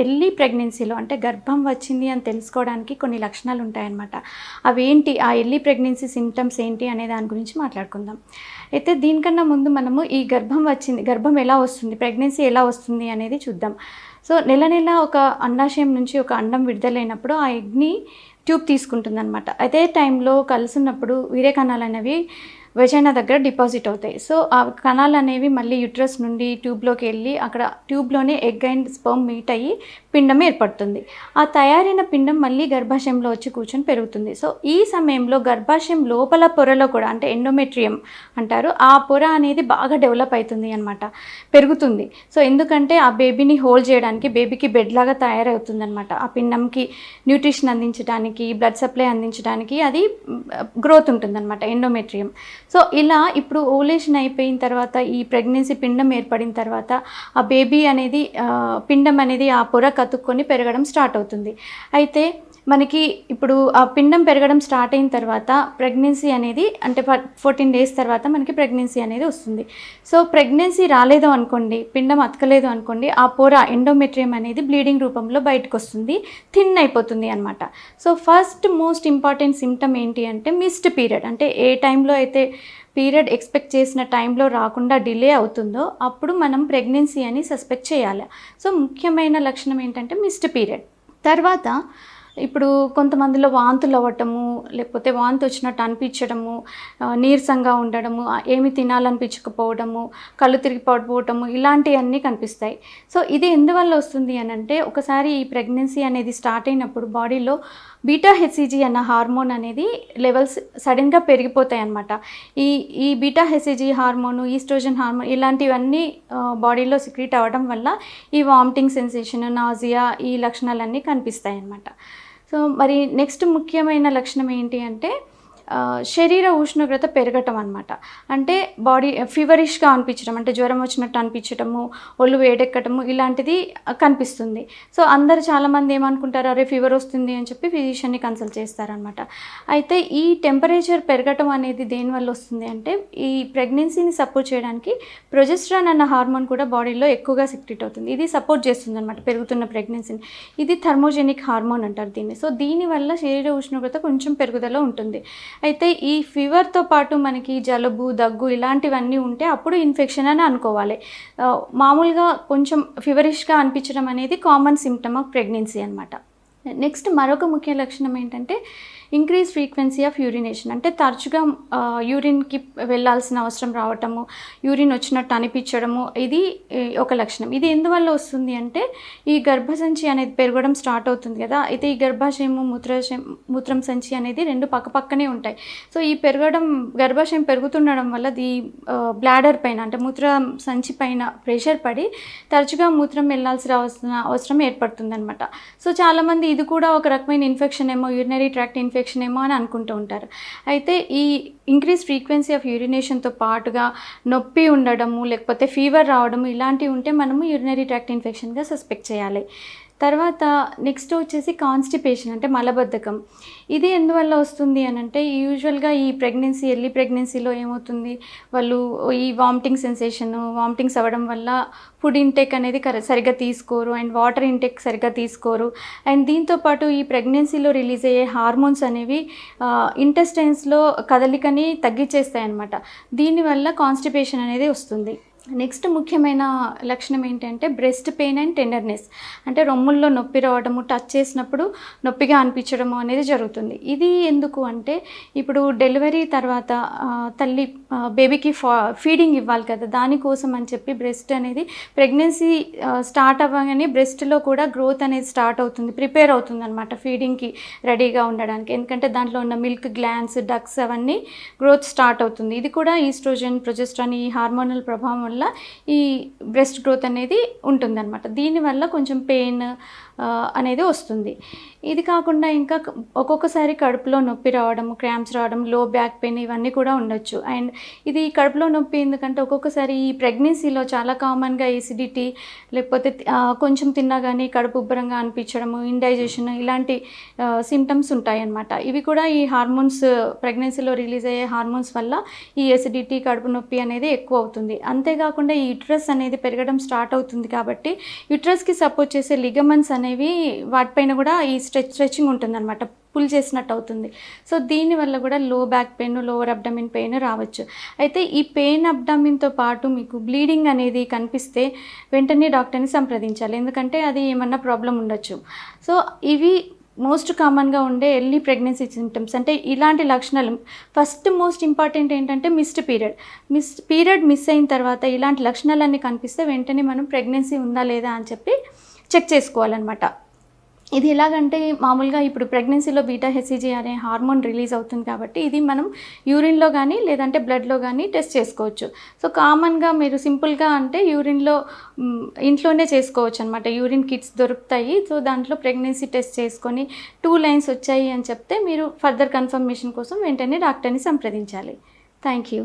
Early ప్రెగ్నెన్సీలో అంటే గర్భం వచ్చింది అని తెలుసుకోవడానికి కొన్ని లక్షణాలు ఉంటాయన్నమాట. అవేంటి, ఆ ఎర్లీ ప్రెగ్నెన్సీ సిమ్టమ్స్ ఏంటి అనే దాని గురించి మాట్లాడుకుందాం. అయితే దీనికన్నా ముందు మనము ఈ గర్భం ఎలా వస్తుంది, ప్రెగ్నెన్సీ ఎలా వస్తుంది అనేది చూద్దాం. సో నెల ఒక అండాశయం నుంచి ఒక అండం విడుదలైనప్పుడు ఆ ఎగ్ని ట్యూబ్ తీసుకుంటుందన్నమాట. అదే టైంలో కలుసున్నప్పుడు వీర్య కణాలు అనేవి వెజైనా దగ్గర డిపాజిట్ అవుతాయి. సో ఆ కణాలు అనేవి మళ్ళీ యూట్రస్ నుండి ట్యూబ్లోకి వెళ్ళి అక్కడ ట్యూబ్లోనే ఎగ్ అండ్ స్పర్మ్ మీట్ అయ్యి పిండం ఏర్పడుతుంది. ఆ తయారైన పిండం మళ్ళీ గర్భాశయంలో వచ్చి కూర్చొని పెరుగుతుంది. సో ఈ సమయంలో గర్భాశయం లోపల పొరలో కూడా అంటే ఎండోమెట్రియం అంటారు, ఆ పొర అనేది బాగా డెవలప్ అవుతుంది అనమాట, పెరుగుతుంది. సో ఎందుకంటే ఆ బేబీని హోల్డ్ చేయడానికి, బేబీకి బెడ్ లాగా తయారవుతుంది అనమాట. ఆ పిండంకి న్యూట్రిషన్ అందించడానికి, బ్లడ్ సప్లై అందించడానికి అది గ్రోత్ ఉంటుందన్నమాట, ఎండోమెట్రియం. సో ఇలా ఇప్పుడు ఓవులేషన్ అయిపోయిన తర్వాత ఈ ప్రెగ్నెన్సీ పిండం ఏర్పడిన తర్వాత ఆ బేబీ అనేది పిండం అనేది ఆ పొర కతుక్కొని పెరగడం స్టార్ట్ అవుతుంది. అయితే మనకి ఇప్పుడు ఆ పిండం పెరగడం స్టార్ట్ అయిన తర్వాత ప్రెగ్నెన్సీ అనేది అంటే 14 days తర్వాత మనకి ప్రెగ్నెన్సీ అనేది వస్తుంది. సో ప్రెగ్నెన్సీ రాలేదు అనుకోండి, పిండం అతకలేదు అనుకోండి, ఆ పొర ఎండోమెట్రియం అనేది బ్లీడింగ్ రూపంలో బయటకు వస్తుంది, థిన్ అయిపోతుంది అనమాట. So first most important symptom ఏంటి అంటే మిస్డ్ పీరియడ్. అంటే ఏ టైంలో అయితే పీరియడ్ ఎక్స్పెక్ట్ చేసిన టైంలో రాకుండా డిలే అవుతుందో అప్పుడు మనం ప్రెగ్నెన్సీ అని సస్పెక్ట్ చేయాలి. సో ముఖ్యమైన లక్షణం ఏంటంటే మిస్డ్ పీరియడ్. తర్వాత ఇప్పుడు కొంతమందిలో వాంతులు అవ్వటము, లేకపోతే వాంతి వచ్చినట్టు అనిపించడము, నీరసంగా ఉండడము, ఏమి తినాలనిపించకపోవడము, కళ్ళు తిరిగి పడిపోవటము, ఇలాంటివన్నీ కనిపిస్తాయి. సో ఇది ఎందువల్ల వస్తుంది అని అంటే, ఒకసారి ఈ ప్రెగ్నెన్సీ అనేది స్టార్ట్ అయినప్పుడు బాడీలో బీటా హెచ్సిజీ అన్న హార్మోన్ అనేది లెవెల్స్ సడన్గా పెరిగిపోతాయి అన్నమాట. ఈ beta HCG hormone, oestrogen hormone ఇలాంటివన్నీ బాడీలో సిక్రీట్ అవ్వడం వల్ల ఈ వామిటింగ్ సెన్సేషన్, నాజియా ఈ లక్షణాలన్నీ కనిపిస్తాయి అన్నమాట. సో మరి నెక్స్ట్ ముఖ్యమైన లక్షణం ఏంటి అంటే శరీర ఉష్ణోగ్రత పెరగటం అనమాట. అంటే బాడీ ఫీవరిష్గా అనిపించడం, అంటే జ్వరం వచ్చినట్టు అనిపించటము, ఒళ్ళు వేడెక్కటము ఇలాంటిది కనిపిస్తుంది. సో అందరు చాలామంది ఏమనుకుంటారు, అరే ఫీవర్ వస్తుంది అని చెప్పి ఫిజిషియన్ని కన్సల్ట్ చేస్తారనమాట. అయితే ఈ టెంపరేచర్ పెరగటం అనేది దేనివల్ల వస్తుంది అంటే, ఈ ప్రెగ్నెన్సీని సపోర్ట్ చేయడానికి ప్రొజెస్ట్రాన్ అన్న హార్మోన్ కూడా బాడీలో ఎక్కువగా సెక్రెట్ అవుతుంది. ఇది సపోర్ట్ చేస్తుంది అనమాట పెరుగుతున్న ప్రెగ్నెన్సీని. ఇది థర్మోజెనిక్ హార్మోన్ అంటారు దీన్ని. సో దీనివల్ల శరీర ఉష్ణోగ్రత కొంచెం పెరుగుదల ఉంటుంది. అయితే ఈ ఫీవర్తో పాటు మనకి జలుబు, దగ్గు ఇలాంటివన్నీ ఉంటే అప్పుడు ఇన్ఫెక్షన్ అని అనుకోవాలి. మామూలుగా కొంచెం ఫీవరిష్గా అనిపించడం అనేది కామన్ సిమ్టమ్ ఆఫ్ ప్రెగ్నెన్సీ అనమాట. నెక్స్ట్ మరొక ముఖ్య లక్షణం ఏంటంటే ఇంక్రీజ్ ఫ్రీక్వెన్సీ ఆఫ్ యూరినేషన్. అంటే తరచుగా యూరిన్కి వెళ్ళాల్సిన అవసరం రావటము, యూరిన్ వచ్చినట్టు అనిపించడము, ఇది ఒక లక్షణం. ఇది ఎందువల్ల వస్తుంది అంటే, ఈ గర్భసంచి అనేది పెరగడం స్టార్ట్ అవుతుంది కదా. అయితే ఈ గర్భాశయము మూత్రం సంచి అనేది రెండు పక్కపక్కనే ఉంటాయి. సో ఈ గర్భాశయం పెరుగుతుండడం వల్ల ఈ బ్లాడర్ పైన అంటే మూత్ర సంచి పైన ప్రెషర్ పడి తరచుగా మూత్రం వెళ్ళాల్సిన అవసరం ఏర్పడుతుంది అనమాట. సో చాలామంది ఇది కూడా ఒక రకమైన ఇన్ఫెక్షన్ ఏమో, యూరినరీ ట్రాక్ట్ ఇన్ఫెక్షన్ ఏమో అని అనుకుంటూ ఉంటారు. అయితే ఈ ఇంక్రీజ్ ఫ్రీక్వెన్సీ ఆఫ్ యూరినేషన్తో పాటుగా నొప్పి ఉండడము, లేకపోతే ఫీవర్ రావడము ఇలాంటివి ఉంటే మనము యూరినరీ ట్రాక్ట్ ఇన్ఫెక్షన్గా సస్పెక్ట్ చేయాలి. తర్వాత నెక్స్ట్ వచ్చేసి కాన్స్టిపేషన్ అంటే మలబద్ధకం. ఇది ఎందువల్ల వస్తుంది అని అంటే, యూజువల్గా ఈ ఎర్లీ ప్రెగ్నెన్సీలో ఏమవుతుంది, వాళ్ళు ఈ వామిటింగ్స్ అవ్వడం వల్ల ఫుడ్ ఇంటేక్ అనేది సరిగ్గా తీసుకోరు, అండ్ వాటర్ ఇంటేక్ సరిగ్గా తీసుకోరు. అండ్ దీంతోపాటు ఈ ప్రెగ్నెన్సీలో రిలీజ్ అయ్యే హార్మోన్స్ అనేవి ఇంటెస్టైన్స్లో కదలికని తగ్గించేస్తాయి అన్నమాట. దీనివల్ల కాన్స్టిపేషన్ అనేది వస్తుంది. నెక్స్ట్ ముఖ్యమైన లక్షణం ఏంటంటే బ్రెస్ట్ పెయిన్ అండ్ టెండర్నెస్. అంటే రొమ్ముల్లో నొప్పి రావడము, టచ్ చేసినప్పుడు నొప్పిగా అనిపించడము అనేది జరుగుతుంది. ఇది ఎందుకు అంటే, ఇప్పుడు డెలివరీ తర్వాత తల్లి బేబీకి ఫీడింగ్ ఇవ్వాలి కదా, దానికోసం అని చెప్పి బ్రెస్ట్ అనేది ప్రెగ్నెన్సీ స్టార్ట్ అవ్వగానే బ్రెస్ట్లో కూడా గ్రోత్ అనేది స్టార్ట్ అవుతుంది, ప్రిపేర్ అవుతుంది అనమాట ఫీడింగ్కి రెడీగా ఉండడానికి. ఎందుకంటే దాంట్లో ఉన్న మిల్క్ గ్లాండ్స్, డక్స్ అవన్నీ గ్రోత్ స్టార్ట్ అవుతుంది. ఇది కూడా ఈస్ట్రోజన్, ప్రొజెస్ట్రాన్ ఈ హార్మోనల్ ప్రభావం వల్ల ఈ బ్రెస్ట్ గ్రోత్ అనేది ఉంటుందన్నమాట. దీనివల్ల కొంచెం పెయిన్ అనేది వస్తుంది. ఇది కాకుండా ఇంకా ఒక్కొక్కసారి కడుపులో నొప్పి రావడం, క్రాంప్స్ రావడం, లో బ్యాక్ పెయిన్ ఇవన్నీ కూడా ఉండొచ్చు. అండ్ ఇది కడుపులో నొప్పి ఎందుకంటే ఒక్కొక్కసారి ఈ ప్రెగ్నెన్సీలో చాలా కామన్గా ఎసిడిటీ, లేకపోతే కొంచెం తిన్నా కానీ కడుపు ఉబ్బరంగా అనిపించడము, ఇండైజెషన్ ఇలాంటి సిమ్టమ్స్ ఉంటాయి అన్నమాట. ఇవి కూడా ఈ హార్మోన్స్ ప్రెగ్నెన్సీలో రిలీజ్ అయ్యే హార్మోన్స్ వల్ల ఈ ఎసిడిటీ, కడుపు నొప్పి అనేది ఎక్కువ అవుతుంది. అంతేకాదు అంతేకాకుండా ఈ యుట్రస్ అనేది పెరగడం స్టార్ట్ అవుతుంది కాబట్టి యుట్రస్కి సపోర్ట్ చేసే లిగమెంట్స్ అనేవి వాటిపైన కూడా ఈ స్ట్రెచింగ్ ఉంటుందన్నమాట, పుల్ చేసినట్టు అవుతుంది. సో దీనివల్ల కూడా లో back pain, lower abdomen pain రావచ్చు. అయితే ఈ పెయిన్ అబ్డమిన్తో పాటు మీకు బ్లీడింగ్ అనేది కనిపిస్తే వెంటనే డాక్టర్ని సంప్రదించాలి, ఎందుకంటే అది ఏమన్నా ప్రాబ్లం ఉండొచ్చు. సో ఇవి మోస్ట్ కామన్గా ఉండే ఎర్లీ ప్రెగ్నెన్సీ సింటమ్స్. అంటే ఇలాంటి లక్షణాలు ఫస్ట్ మోస్ట్ ఇంపార్టెంట్ ఏంటంటే పీరియడ్ మిస్ అయిన తర్వాత ఇలాంటి లక్షణాలన్నీ కనిపిస్తే వెంటనే మనం ప్రెగ్నెన్సీ ఉందా లేదా అని చెప్పి చెక్ చేసుకోవాలన్నమాట. ఇది ఎలాగంటే మామూలుగా ఇప్పుడు ప్రెగ్నెన్సీలో బీటా హెచ్సిజీ అనే హార్మోన్ రిలీజ్ అవుతుంది కాబట్టి ఇది మనం యూరిన్లో కానీ లేదంటే బ్లడ్లో కానీ టెస్ట్ చేసుకోవచ్చు. సో కామన్గా మీరు సింపుల్గా అంటే యూరిన్లో ఇంట్లోనే చేసుకోవచ్చు అనమాట. యూరిన్ కిట్స్ దొరుకుతాయి. సో దాంట్లో ప్రెగ్నెన్సీ టెస్ట్ చేసుకొని 2 లైన్స్ వచ్చాయి అని చెప్తే మీరు ఫర్దర్ కన్ఫర్మేషన్ కోసం వెంటనే డాక్టర్ని సంప్రదించాలి. Thank you.